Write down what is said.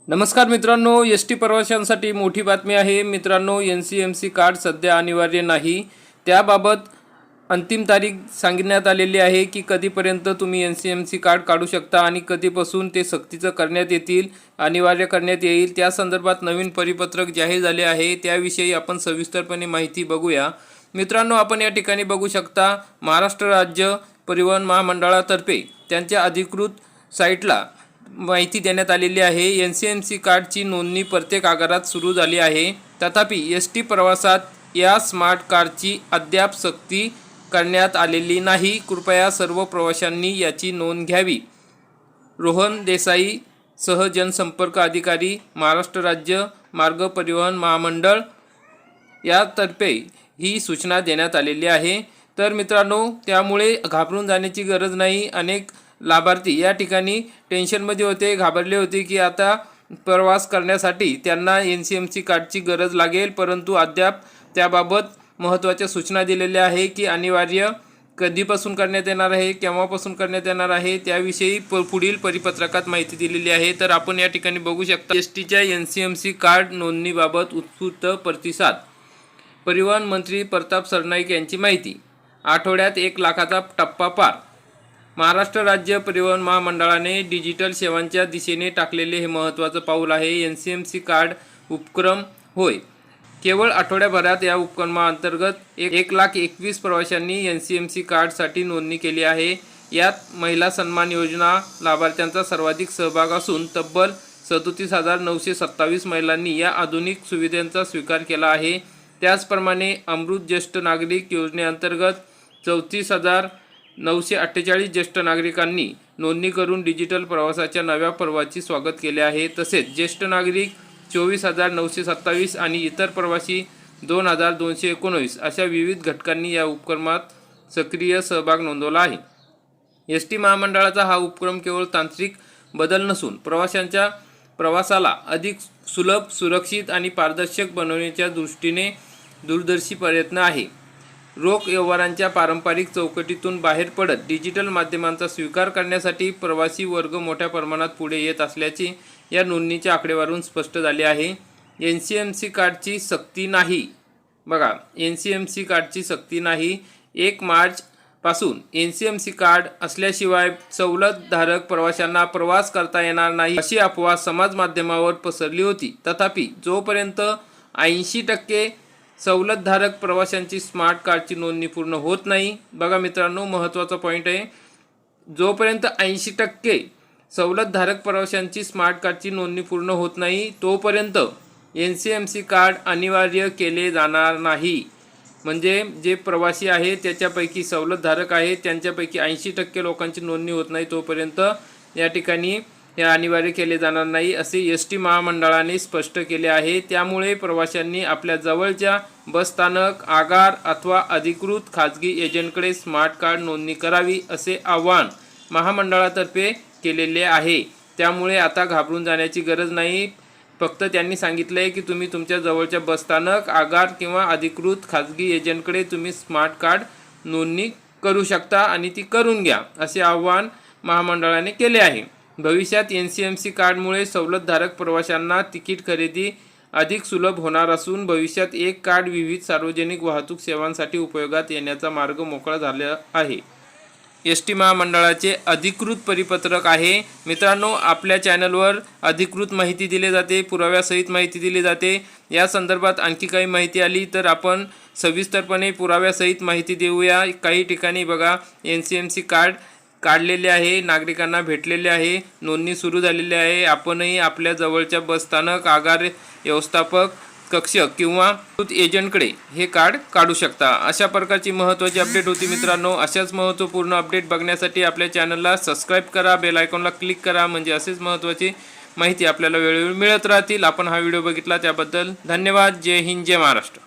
नमस्कार मित्रांनो, S T प्रवाशांसाठी मोठी बातमी आहे। मित्रांनो, NCMC कार्ड सध्या अनिवार्य नाही। त्याबाबत अंतिम तारीख सांगण्यात आलेली आहे की कधीपर्यंत तुम्ही NCMC कार्ड काढू शकता आणि कधीपासून ते सक्तीचं करण्यात येतील, अनिवार्य करण्यात येईल। त्या संदर्भात नवीन परिपत्रक जाहीर झाले आहे, त्याविषयी आपण सविस्तरपणे माहिती बघूया। मित्रांनो, आपण या ठिकाणी बघू शकता महाराष्ट्र राज्य परिवहन महामंडळातर्फे त्यांच्या अधिकृत साईटला माहिती देण्यात आलेली आहे। NCMC कार्डची नोंदणी प्रत्येक आगारात सुरू झाली आहे। तथापि ST प्रवासात या स्मार्ट कार्डची अद्याप सक्ती करण्यात आलेली नाही। कृपया सर्व प्रवाशांनी याची नोंद घ्यावी। रोहन देसाई, सह जनसंपर्क अधिकारी, महाराष्ट्र राज्य मार्ग परिवहन महामंडळ यातर्फे ही सूचना देण्यात आलेली आहे। तर मित्रांनो, त्यामुळे घाबरून जाण्याची गरज नाही। अनेक लाभार्थी या ठिकाणी टेन्शनमध्ये होते, घाबरले होते की आता प्रवास करण्यासाठी त्यांना NCMC कार्डची गरज लागेल, परंतु अद्याप त्याबाबत महत्त्वाच्या सूचना दिलेल्या आहे की अनिवार्य कधीपासून करण्यात येणार आहे, केव्हापासून करण्यात येणार आहे, त्याविषयी पुढील परिपत्रकात माहिती दिलेली आहे। तर आपण या ठिकाणी बघू शकता, STच्या NCMC कार्ड नोंदणीबाबत उत्स्फूर्त प्रतिसाद। परिवहन मंत्री प्रताप सरनाईक यांची माहिती। आठवड्यात 1 लाखाचा टप्पा पार। महाराष्ट्र राज्य परिवहन महामंडळाने डिजिटल सेवांच्या दिशेने टाकलेले हे महत्त्वाचं पाऊल आहे। NCMC कार्ड उपक्रम होय। केवळ आठवड्याभरात या उपक्रमाअंतर्गत 1,21,000 प्रवाशांनी NCMC कार्डसाठी नोंदणी केली आहे। यात महिला सन्मान योजना लाभार्थ्यांचा सर्वाधिक सहभाग असून तब्बल 37,927 महिलांनी या आधुनिक सुविधेचा स्वीकार केला आहे। त्याचप्रमाणे अमृत ज्येष्ठ नागरिक योजनेअंतर्गत 34,948 ज्येष्ठ नागरिकांनी नोंदणी करून डिजिटल प्रवासाच्या नव्या पर्वाची स्वागत केले आहे। तसेच ज्येष्ठ नागरिक 24,927 आणि इतर प्रवासी 2,219 अशा विविध घटकांनी या उपक्रमात सक्रिय सहभाग नोंदवला आहे। ST महामंडळाचा हा उपक्रम केवळ तांत्रिक बदल नसून प्रवाशांच्या प्रवासाला अधिक सुलभ, सुरक्षित आणि पारदर्शक बनवण्याच्या दृष्टीने दूरदर्शी प्रयत्न आहे। रोख व्यवहारांच्या पारंपरिक चौकटीतून बाहेर पडत डिजिटल माध्यमांचा स्वीकार करण्यासाठी प्रवासी वर्ग मोठ्या प्रमाणात पुढे येत असल्याचे या नोंदणीच्या आकडेवारीवरून स्पष्ट झाले आहे। NCMC कार्डची सक्ती नाही। बघा, NCMC कार्डची सक्ती नाही। 1 मार्चपासून NCMC कार्ड असल्याशिवाय सवलतधारक प्रवाशांना प्रवास करता येणार नाही अशी अफवा समाज माध्यमावर पसरली होती। तथापि जोपर्यंत 80% सवलतधारक प्रवाशांची स्मार्ट कार्डची नोंदणी पूर्ण होत नाही, बघा मित्रांनो, महत्त्वाचा पॉईंट आहे, जोपर्यंत 80% सवलतधारक प्रवाशांची स्मार्ट कार्डची नोंदणी पूर्ण होत नाही तोपर्यंत NCMC कार्ड अनिवार्य केले जाणार नाही। म्हणजे जे प्रवासी आहे त्याच्यापैकी सवलतधारक आहे त्यांच्यापैकी 80% लोकांची नोंदणी होत नाही तोपर्यंत या ठिकाणी हे अनिवार्य केले जाणार नाही असे ST महामंडळाने स्पष्ट केले आहे। त्यामुळे प्रवाशांनी आपल्या जवळच्या बसस्थानक, आगार अथवा अधिकृत खाजगी एजंटकडे स्मार्ट कार्ड नोंदणी करावी असे आवाहन महामंडळातर्फे केलेले आहे। त्यामुळे आता घाबरून जाण्याची गरज नाही। फक्त त्यांनी सांगितले आहे की तुम्ही तुमच्या जवळच्या बसस्थानक, आगार किंवा अधिकृत खाजगी एजंटकडे तुम्ही स्मार्ट कार्ड नोंदणी करू शकता आणि ती करून घ्या असे आवाहन महामंडळाने केले आहे। भविष्यात NCMC कार्डमुळे सवलतधारक प्रवाशांना तिकीट खरेदी अधिक सुलभ होणार असून भविष्यात एक कार्ड विविध सार्वजनिक वाहतूक सेवांसाठी उपयोगात येण्याचा मार्ग मोकळा झाला आहे। ST महामंडळाचे अधिकृत परिपत्रक आहे। मित्रांनो, आपल्या चॅनलवर अधिकृत माहिती दिली जाते, पुराव्यासहित माहिती दिली जाते। या संदर्भात आणखी काही माहिती आली तर आपण सविस्तरपणे पुराव्यासहित माहिती देऊया। काही ठिकाणी बघा, NCMC कार्ड काढलेले आहे, नागरिकांना भेटलेले आहे, नोंदणी सुरू झालेली आहे। आपणही आपल्या जवळच्या बसस्थानक, आगार व्यवस्थापक कक्ष किंवा एजंटकडे हे कार्ड काढू शकता। अशा प्रकारची महत्त्वाची अपडेट होती मित्रांनो। अशाच महत्त्वपूर्ण अपडेट बघण्यासाठी आपल्या चॅनलला सबस्क्राईब करा, बेल आयकॉनला क्लिक करा, म्हणजे असेच महत्त्वाची माहिती आपल्याला वेळोवेळी मिळत राहतील। आपण हा व्हिडिओ बघितला त्याबद्दल धन्यवाद। जय हिंद, जय महाराष्ट्र।